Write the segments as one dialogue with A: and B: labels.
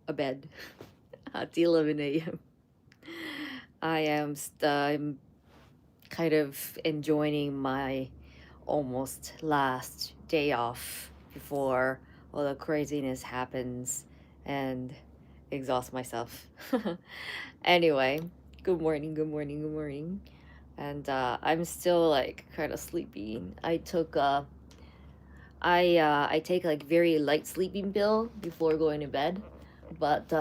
A: a bed at 11 a.m. I'm kind of enjoying my almost last day off before all the craziness happens and exhaust myself. Anyway, good morning, good morning, good morning. And I'm still like kind of sleepy. I take like very light sleeping pill before going to bed, but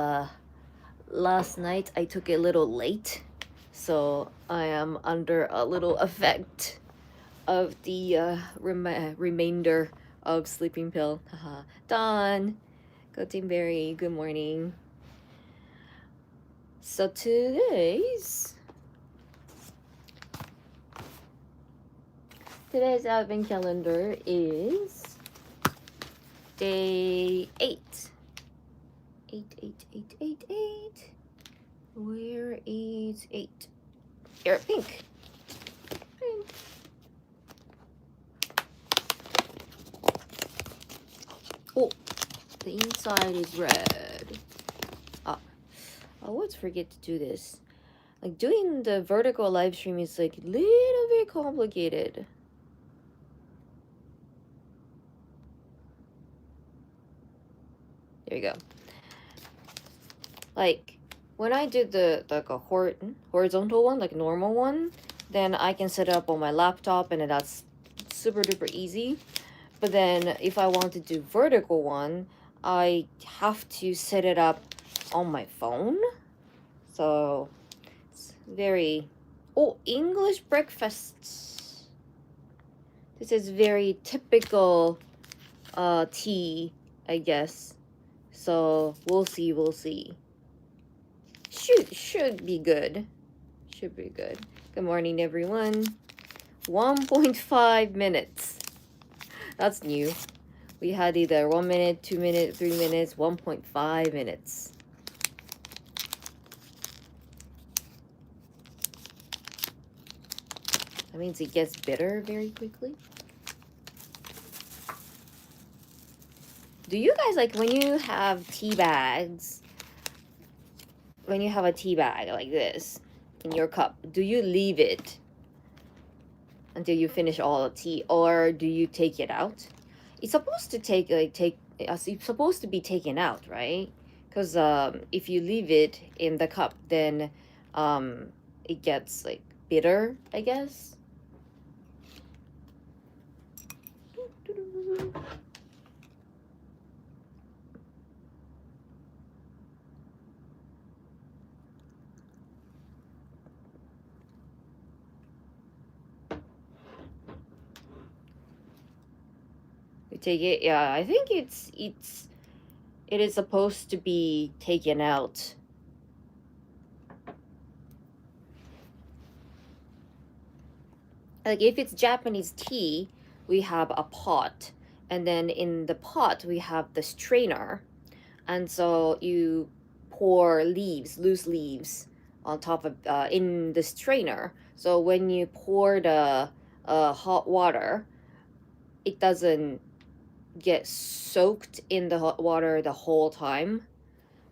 A: last night I took it a little late, so I am under a little effect of the remainder of sleeping pill. Haha. Dawn, go Team Berry. Good morning. So today's advent calendar is day 8. 8, 8, 8, 8, 8. Where is 8? Here, pink. Pink. Oh, the inside is red. Ah, I always forget to do this. Like doing the vertical live stream is like a little bit complicated. There you go. Like when I did the like a horizontal one, like normal one, then I can set it up on my laptop and that's super duper easy. But then if I want to do vertical one, I have to set it up on my phone. So it's very English breakfast. This is very typical tea, I guess. So we'll see. Should be good. Should be good. Good morning, everyone. 1.5 minutes. That's new. We had either 1 minute, 2 minutes, 3 minutes, 1.5 minutes. That means it gets bitter very quickly. Do you guys like when you have tea bags? When you have a tea bag like this in your cup, do you leave it until you finish all the tea, or do you take it out? It's supposed to it's supposed to be taken out, right? Because if you leave it in the cup, then it gets like bitter, I guess. You take it, yeah. I think it is supposed to be taken out. Like if it's Japanese tea, we have a pot, and then in the pot we have the strainer, and so you pour loose leaves on top of in the strainer. So when you pour the hot water, it doesn't get soaked in the hot water the whole time.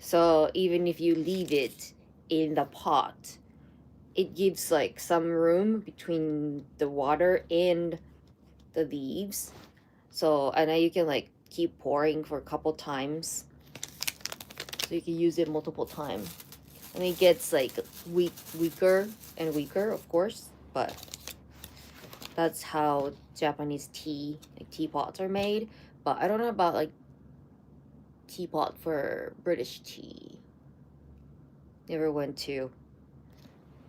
A: So even if you leave it in the pot, it gives like some room between the water and the leaves. So and then you can like keep pouring for a couple times. So you can use it multiple times. And it gets like weaker and weaker, of course, but that's how Japanese tea, like teapots are made. But I don't know about like teapot for British tea. Never went to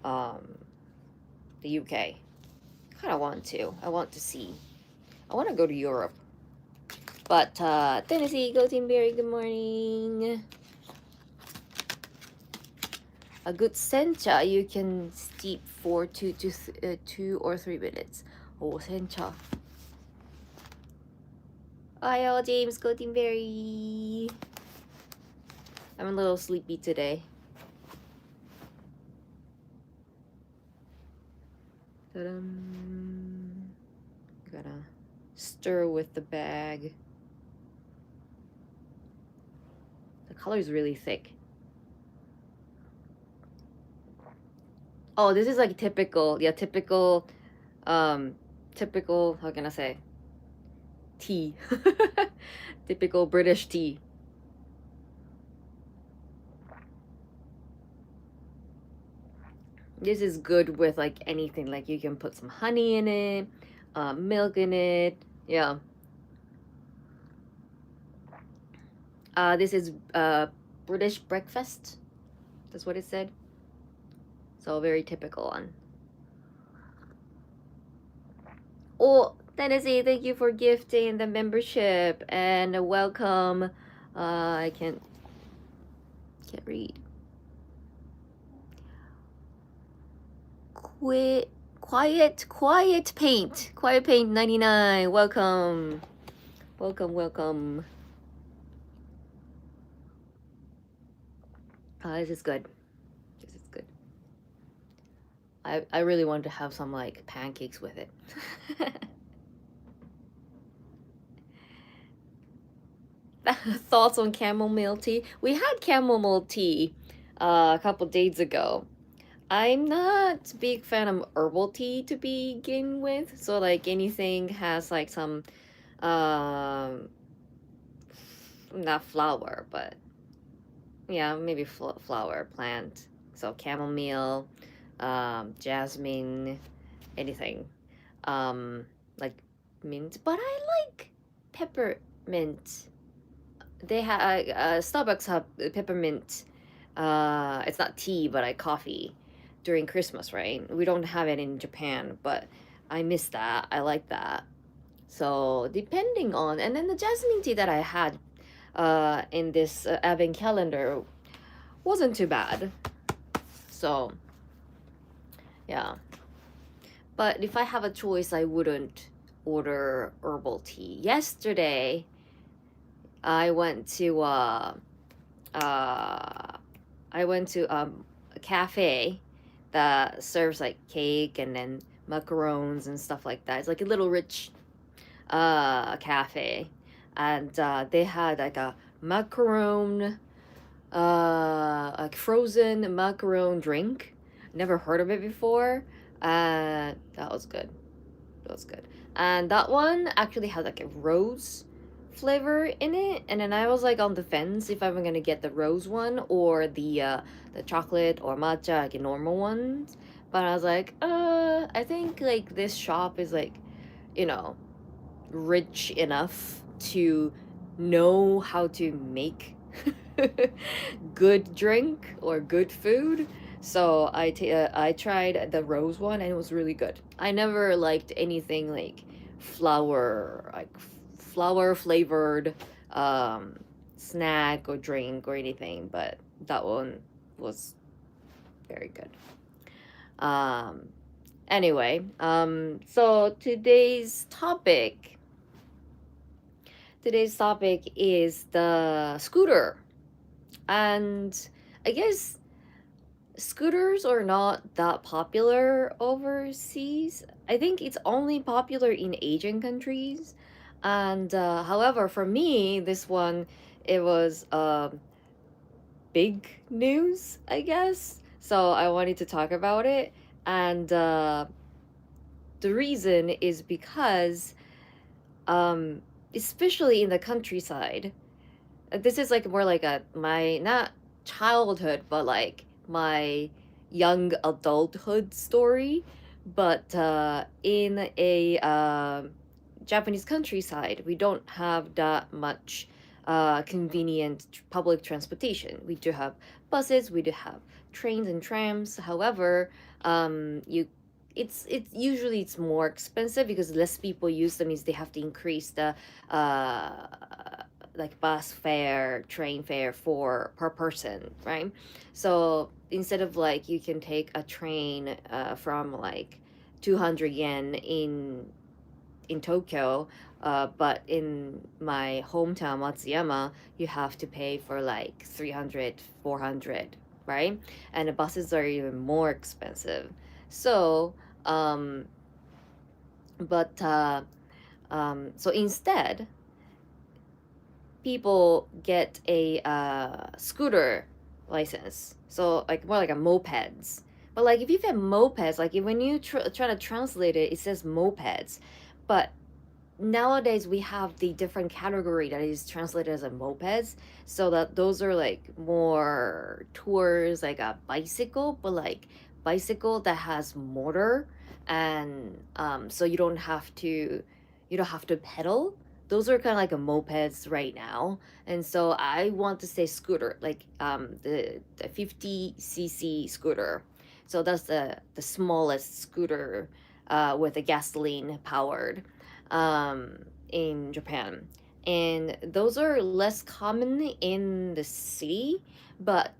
A: um the UK. Kind of want to. I want to see. I want to go to Europe. But Tennessee, go Team Berry, good morning. A good sencha you can steep for 2 or 3 minutes. Oh, sencha. Hi, James, go Team Berry. I'm a little sleepy today. Gotta stir with the bag. The color is really thick. Oh, this is like typical, yeah, typical, typical, how can I say, tea. Typical British tea. This is good with like anything. Like you can put some honey in it, milk in it. Yeah. This is British breakfast. That's what it said. So very typical one. Oh, Tennessee, thank you for gifting the membership and welcome. I can't read. Quiet paint. Quiet paint 99. Welcome. Welcome. This is good. This is good. I really want to have some like pancakes with it. Thoughts on chamomile tea? We had chamomile tea a couple days ago. I'm not a big fan of herbal tea to begin with, so like anything has like some um not flower, but yeah, maybe flower plant. So chamomile, jasmine, anything. Like mint, but I like peppermint. They have Starbucks have peppermint. It's not tea, but like coffee during Christmas, right? We don't have it in Japan, but I miss that. I like that. So depending on, and then the jasmine tea that I had in this advent calendar wasn't too bad. So yeah, but if I have a choice, I wouldn't order herbal tea. Yesterday, I went to uh, a cafe that serves like cake and then macarons and stuff like that. It's like a little rich cafe, and they had like a macaron, like frozen macaron drink. Never heard of it before. That was good. That was good. And that one actually had like a rose flavor in it, and then I was like on the fence if I'm gonna get the rose one or the chocolate or matcha, like a normal ones. But I was like, I think like this shop is like, you know, rich enough to know how to make good drink or good food. So I tried the rose one and it was really good. I never liked anything like flower flavored um, snack or drink or anything, but that one was very good. Um, anyway, so today's topic is the scooter, and I guess scooters are not that popular overseas. I think it's only popular in Asian countries. And however, for me, this one, it was big news, I guess. So I wanted to talk about it. And the reason is because, um, especially in the countryside, this is like more like a my not childhood but like my young adulthood story, but in a Japanese countryside we don't have that much convenient public transportation. We do have buses, we do have trains and trams. However, you it's usually it's more expensive because less people use them, means they have to increase the uh like bus fare, train fare for per person, right? So instead of like you can take a train from like 200 yen in Tokyo, but in my hometown Matsuyama, you have to pay for like 300, 400, right? And the buses are even more expensive. So, um, but so instead, people get a scooter license, so like more like a mopeds. But like if you get mopeds, like when you try to translate it, it says mopeds, but nowadays we have the different category that is translated as a mopeds, so that those are like more towards like a bicycle, but like bicycle that has motor, and so you don't have to pedal. Those are kind of like a mopeds right now. And so I want to say scooter, like the 50cc scooter. So that's the smallest scooter with a gasoline powered in Japan. And those are less common in the city, but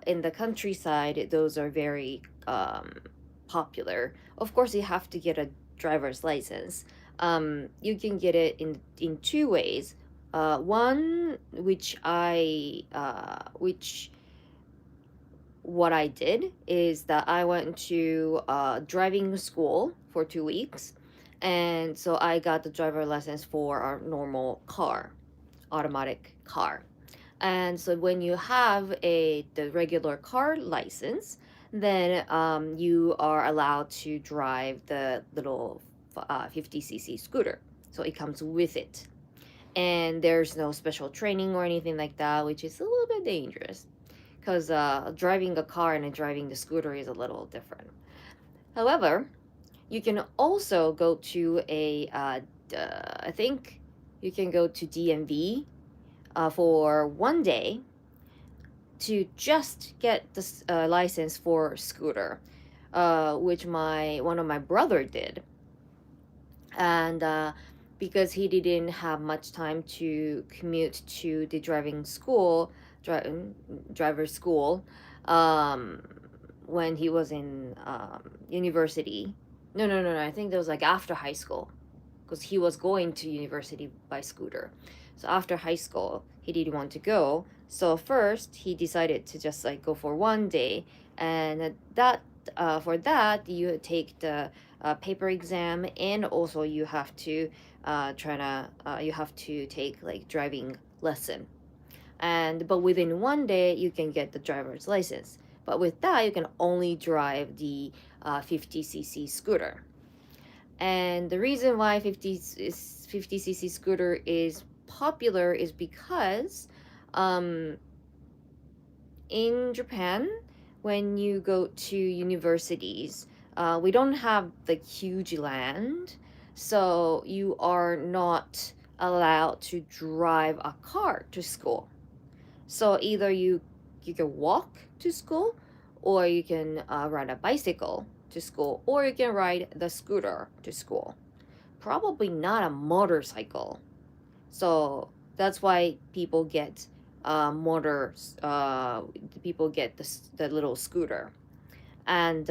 A: in the countryside, those are very popular. Of course, you have to get a driver's license. You can get it in two ways. One, which what I did is that I went to driving school for 2 weeks, and so I got the driver license for our normal car, automatic car. And so when you have the regular car license, then you are allowed to drive the little 50cc scooter. So it comes with it, and there's no special training or anything like that, which is a little bit dangerous because driving a car and driving the scooter is a little different. However, you can also go to I think you can go to DMV for 1 day to just get the license for scooter, which my one of my brother did, and because he didn't have much time to commute to the driving school, driver school, um, when he was in university. No, no, no, no. I think that was like after high school, because he was going to university by scooter. So after high school, he didn't want to go. So first, he decided to just like go for 1 day, and that for that you take the paper exam, and also you have to you have to take like driving lesson. And but within 1 day, you can get the driver's license. But with that, you can only drive the 50cc scooter. And the reason why 50cc scooter is popular is because um, in Japan, when you go to universities, we don't have the huge land, so you are not allowed to drive a car to school. So either you can walk to school, or you can ride a bicycle to school, or you can ride the scooter to school. Probably not a motorcycle. So that's why people get motors. People get the little scooter, and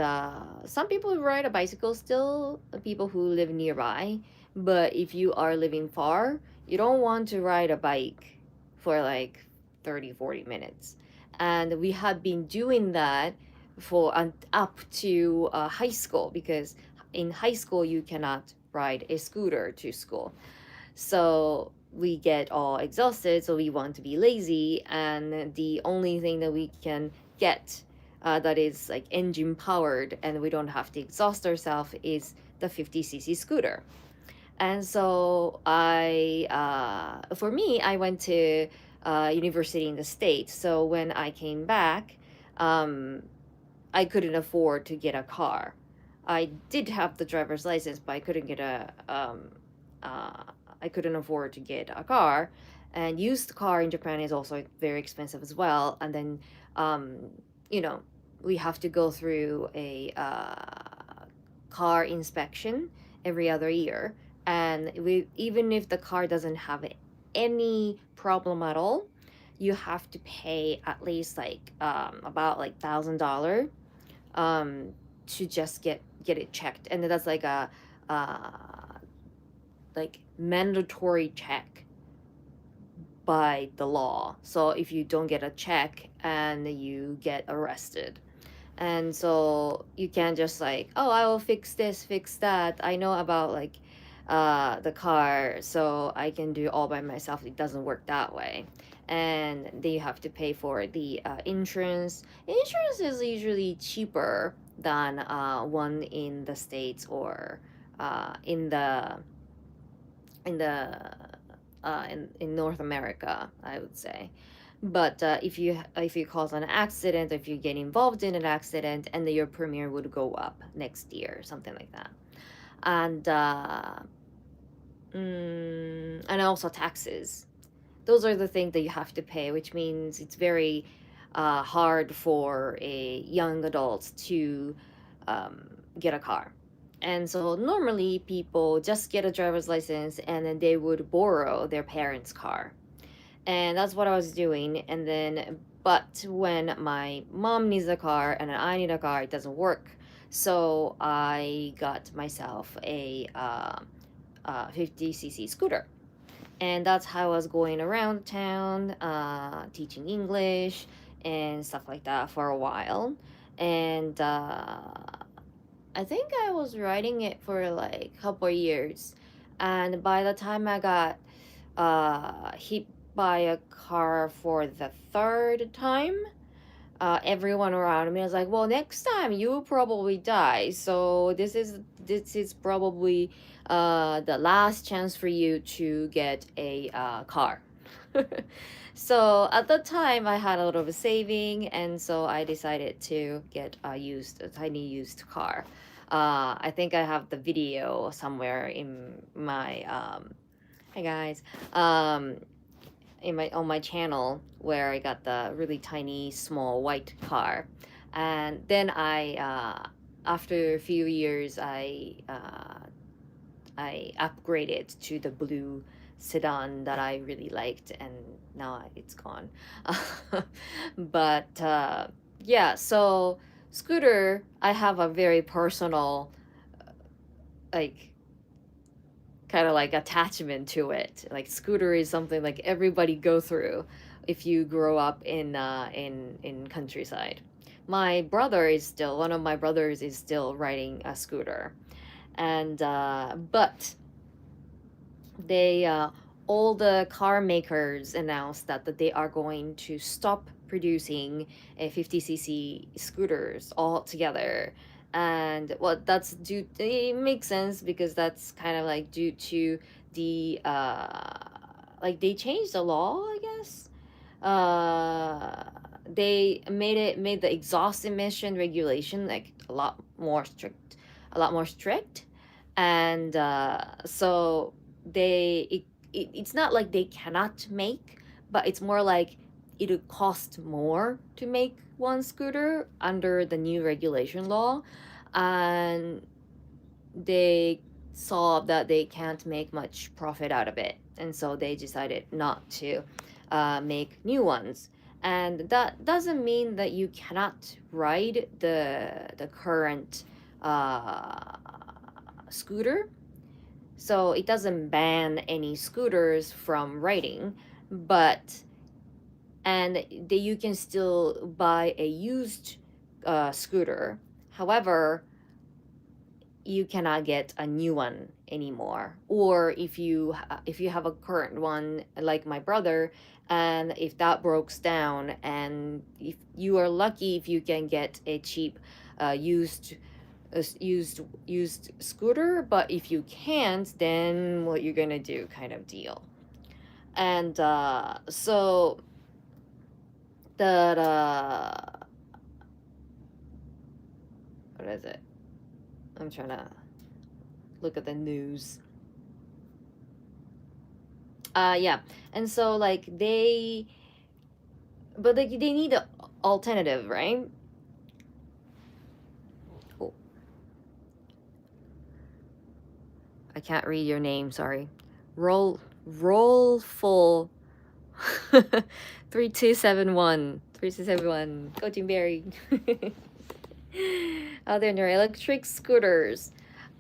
A: some people ride a bicycle still. People who live nearby, but if you are living far, you don't want to ride a bike for like 30-40 minutes. And we have been doing that for up to high school, because in high school you cannot ride a scooter to school. So we get all exhausted, so we want to be lazy, and the only thing that we can get that is like engine powered and we don't have to exhaust ourselves is the 50cc scooter. And so for me, I went to university in the States. So when I came back, um, I couldn't afford to get a car. I did have the driver's license, but uh, I couldn't afford to get a car. And used car in Japan is also very expensive as well. And then, um, you know, we have to go through a car inspection every other year. And even if the car doesn't have any problem at all, you have to pay at least like about like $1,000 to just get it checked, and that's like a uh, like mandatory check by the law. So if you don't get a check, and you get arrested, and so you can't just like, oh, I will fix this, fix that. I know about like the car, so I can do all by myself. It doesn't work that way. And then you have to pay for the insurance. Insurance is usually cheaper than one in the States or in in North America, I would say. But if you cause an accident, if you get involved in an accident, and then your premium would go up next year, something like that. And and also taxes. Those are the things that you have to pay, which means it's very hard for a young adult to get a car. And so normally people just get a driver's license and then they would borrow their parents' car. And that's what I was doing. And then, but when my mom needs a car and I need a car, it doesn't work. So I got myself a 50cc scooter, and that's how I was going around town, teaching English and stuff like that for a while. And I think I was riding it for like a couple of years, and by the time I got hit by a car for the third time, everyone around me was like, "Well, next time you will probably die. So this is probably the last chance for you to get a car." So at the time, I had a lot of saving, and so I decided to get a tiny used car. I think I have the video somewhere in my hi guys. In my on my channel where I got the really tiny small white car, and then after a few years I upgraded to the blue sedan that I really liked, and now it's gone. But yeah, so scooter, I have a very personal like kind of like attachment to it. Like scooter is something like everybody go through if you grow up in countryside. My brother is still one of my brothers is still riding a scooter, and but they all the car makers announced that they are going to stop producing a 50cc scooters altogether. And well, that's due, it makes sense because that's kind of like due to the like they changed the law, I guess. uh they made the exhaust emission regulation like a lot more strict. And so it's not like they cannot make, but it's more like it'll cost more to make one scooter under the new regulation law. And they saw that they can't make much profit out of it, and so they decided not to make new ones. And that doesn't mean that you cannot ride the current uh, scooter. So it doesn't ban any scooters from riding, but you can still buy a used scooter. However, you cannot get a new one anymore. Or if you have a current one like my brother, and if that breaks down, and if you are lucky if you can get a cheap used scooter, but if you can't, then what you're gonna do kind of deal. And so the what is it, I'm trying to look at the news. Yeah. And so like they need an alternative, right? Oh, I can't read your name, sorry. Roll full 3271 go Team Berry. Oh, there are electric scooters.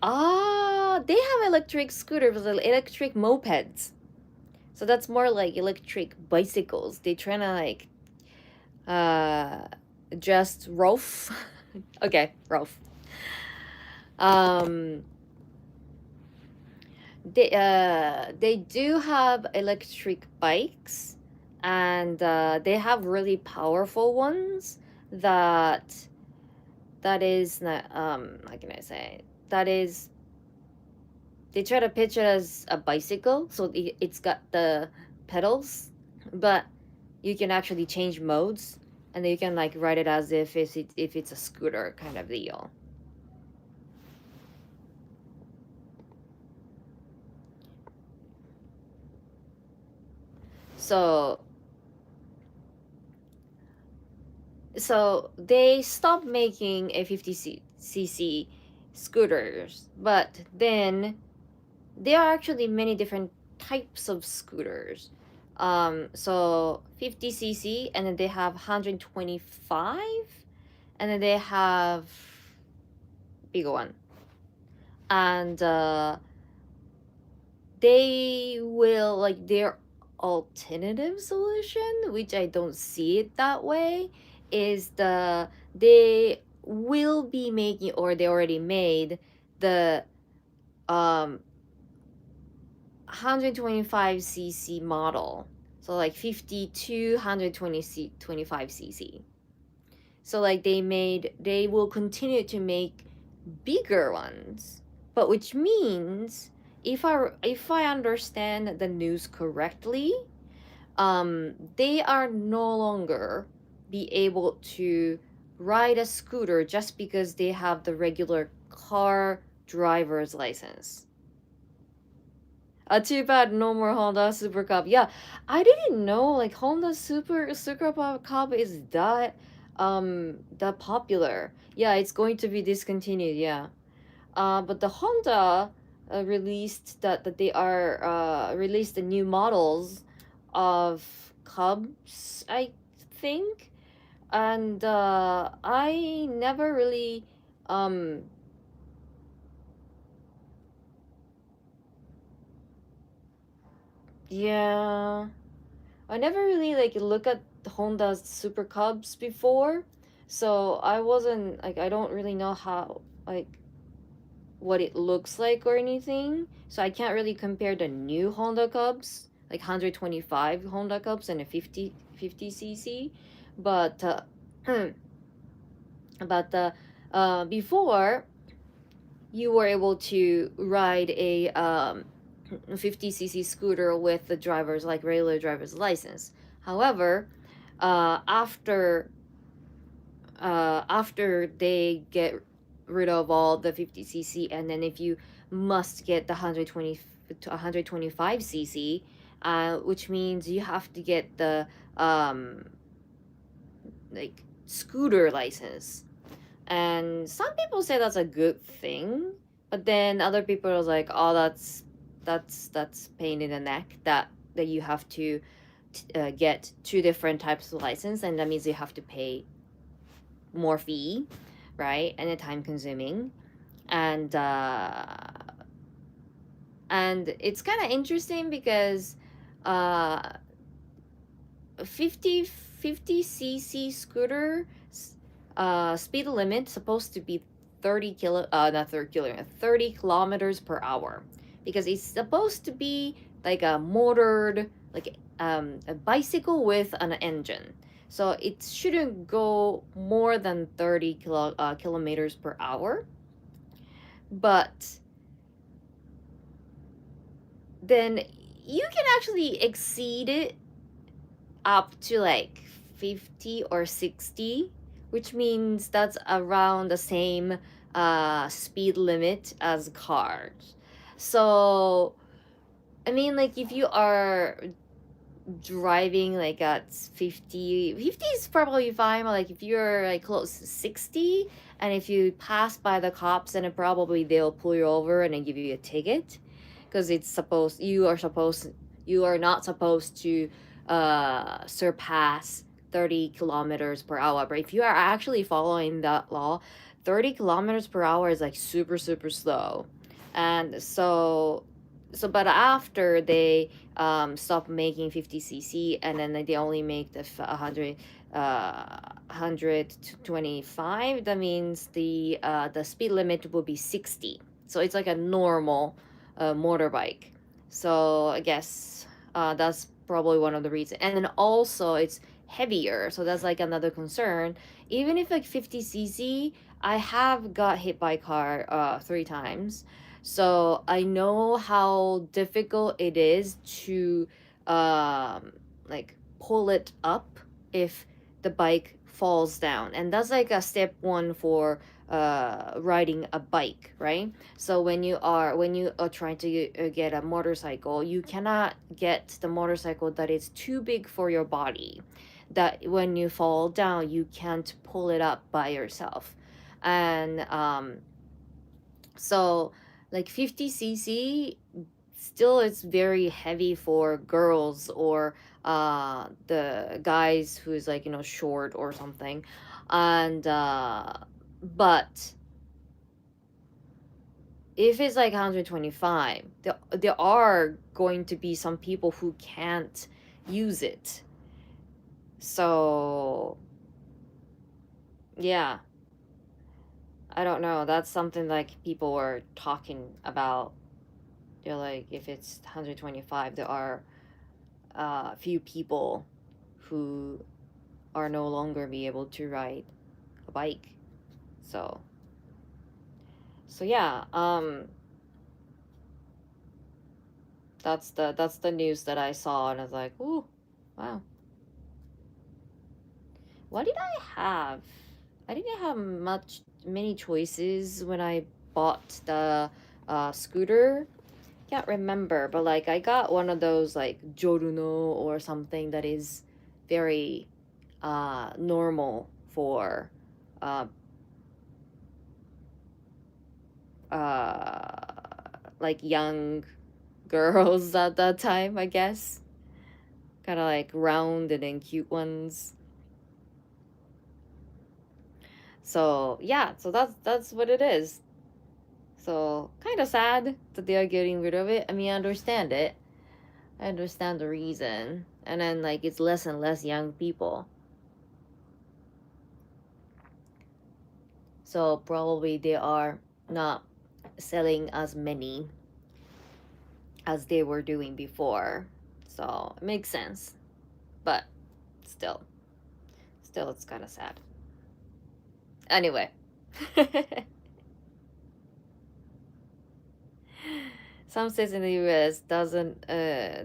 A: They have electric scooters, electric mopeds. So that's more like electric bicycles. They trying to like uh just Rolf. Okay, Rolf. Um they do have electric bikes, and they have really powerful ones that is not, how can I say, that is, they try to pitch it as a bicycle, so it's got the pedals, but you can actually change modes, and then you can like ride it as if it's a scooter kind of deal. So they stopped making a 50cc scooters, but then there are actually many different types of scooters. So 50cc, and then they have 125, and then they have bigger one, and they will like their alternative solution, which I don't see it that way, is they will be making, or they already made, the um 125cc model. So like 50 to 125cc. So like they will continue to make bigger ones. But which means, if I understand the news correctly, they are no longer be able to ride a scooter just because they have the regular car driver's license. Too bad no more Honda Super Cup. Yeah, I didn't know like Honda Super Cup is that popular. Yeah, it's going to be discontinued. Yeah. But the Honda released that they are released the new models of Cubs, I think, and I never really um yeah, I never really like look at Honda's Super Cubs before, so I wasn't like, I don't really know how, like, what it looks like or anything. So I can't really compare the new Honda Cubs, like 125 Honda Cubs and a 50cc. But but before, you were able to ride a 50cc scooter with the driver's, like regular driver's license. However, after after they get rid of all the 50cc, and then if you must get the 120 to 125cc, which means you have to get the like scooter license. And some people say that's a good thing, but then other people are like, oh, that's pain in the neck, that you have to get two different types of license, and that means you have to pay more fee, right? And the time consuming, and it's kind of interesting because uh 50cc scooter speed limit supposed to be 30 kilo not 30 kilo 30 kilometers per hour, because it's supposed to be like a motored, like a bicycle with an engine, so it shouldn't go more than 30 kilometers per hour. But then you can actually exceed it up to like 50 or 60, which means that's around the same speed limit as cars. So, I mean, like, if you are driving like at 50 is probably fine, but like if you're like close to 60, and if you pass by the cops, then probably they'll pull you over and then give you a ticket, because it's supposed you are not supposed to surpass 30 kilometers per hour. But if you are actually following that law, 30 kilometers per hour is like super super slow. And but after they stop making 50cc, and then they only make the 125, that means the speed limit will be 60. So it's like a normal a motorbike. So I guess that's probably one of the reasons. And then also it's heavier, so that's like another concern. Even if like 50cc, I have got hit by a car 3 times, so I know how difficult it is to like pull it up if the bike falls down. And that's like a step one for riding a bike, right? So when you are trying to get a motorcycle, you cannot get the motorcycle that is too big for your body, that when you fall down you can't pull it up by yourself. And so like 50cc still it's very heavy for girls or the guys who's like, short or something. And but if it's like 125, there are going to be some people who can't use it. So yeah, I don't know, that's something like people were talking about. They're like, if it's 125, there are a few people who are no longer be able to ride a bike. So yeah, that's the news that I saw, and I was like, ooh, wow. What did I have? I didn't have many choices when I bought the scooter. Can't remember, but like I got one of those like Joruno or something that is very normal for uh, uh, like young girls at that time, I guess. Kind of like round and then cute ones. So yeah, so that's what it is. So kind of sad that they are getting rid of it. I mean, I understand it. I understand the reason. And then like it's less and less young people. So probably they are not selling as many as they were doing before. So it makes sense. But still, it's kind of sad. Anyway. Some states in the U.S. don't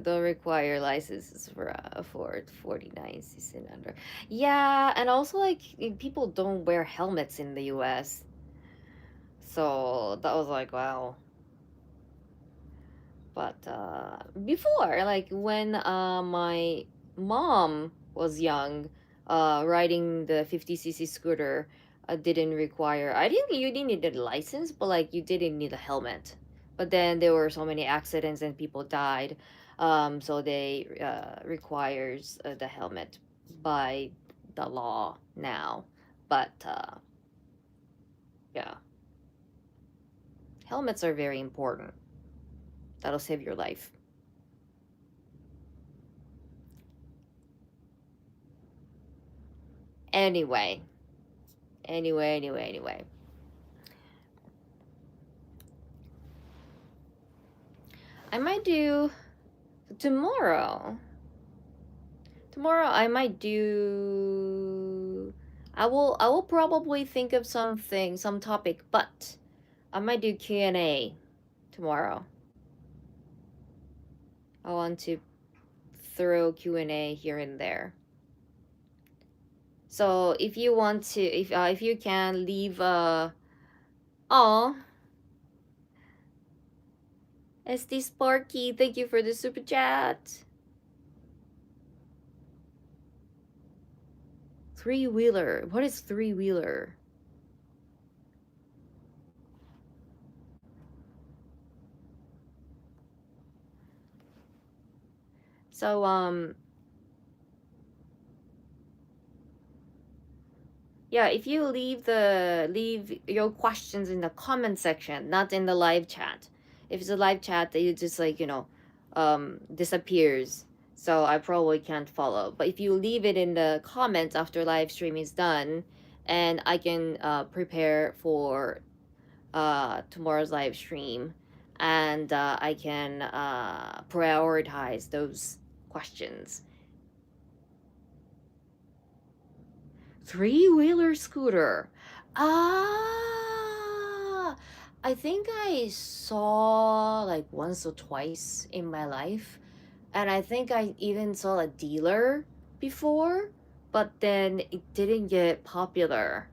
A: require licenses for 49cc and under. Yeah, and also like people don't wear helmets in the U.S. So that was like, wow. But before, like when my mom was young, riding the 50cc scooter, didn't require. I didn't. You didn't need a license, but like you didn't need a helmet. But then there were so many accidents and people died, so they requires the helmet by the law now. But yeah, helmets are very important. That'll save your life. Anyway, anyway. I might do tomorrow. Tomorrow I might do. I will probably think of something, some topic, but I might do Q&A tomorrow. I want to throw Q&A here and there. So if you want to, if you can leave oh, SD Sparky, thank you for the super chat. Three-wheeler. What is three-wheeler? So yeah, if you leave your questions in the comment section, not in the live chat. If it's a live chat, it just like, disappears. So I probably can't follow. But if you leave it in the comments after live stream is done, and I can prepare for tomorrow's live stream, and I can prioritize those questions. Three-wheeler scooter. Ah, I think I saw like once or twice in my life, and I think I even saw a dealer before, but then it didn't get popular.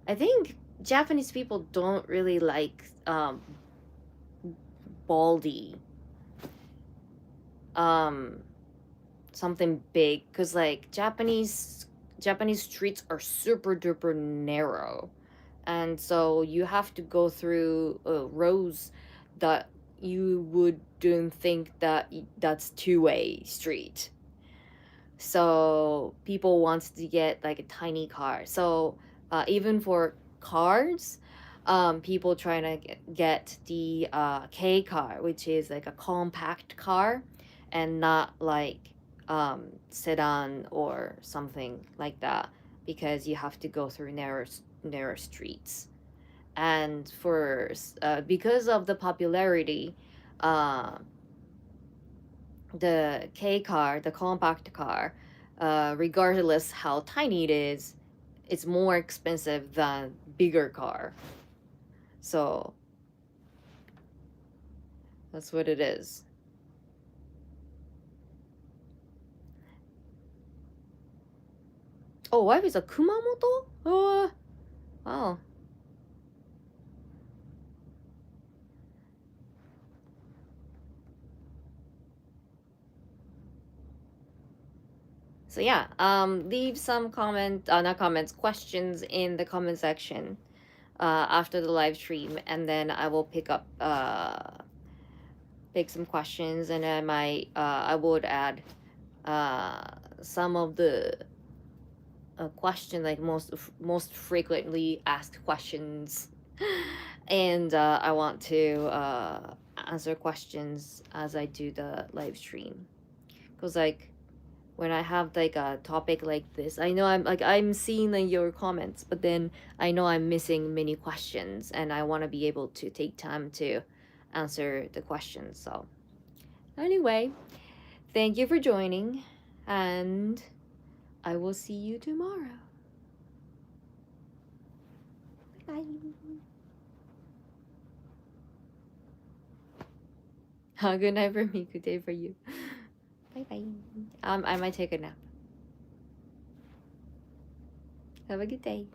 A: I think Japanese people don't really like baldy um something big, because like Japanese streets are super duper narrow, and so you have to go through roads that you wouldn't think that that's two-way street. So people want to get like a tiny car. So even for cars, people trying to get the K car, which is like a compact car, and not like sedan or something like that, because you have to go through narrow streets. And for because of the popularity, uh, the K car, the compact car, regardless how tiny it is, it's more expensive than bigger car. So that's what it is. Oh, wife is a Kumamoto? Oh, wow. So yeah, leave some not comments, questions in the comment section after the live stream, and then I will pick some questions, and I would add uh, some of the question, like most frequently asked questions, and I want to answer questions as I do the live stream, because like when I have like a topic like this, I know I'm seeing like your comments, but then I know I'm missing many questions, and I want to be able to take time to answer the questions. So anyway, thank you for joining, and I will see you tomorrow. Bye. Good night for me. Good day for you. Bye bye. I might take a nap. Have a good day.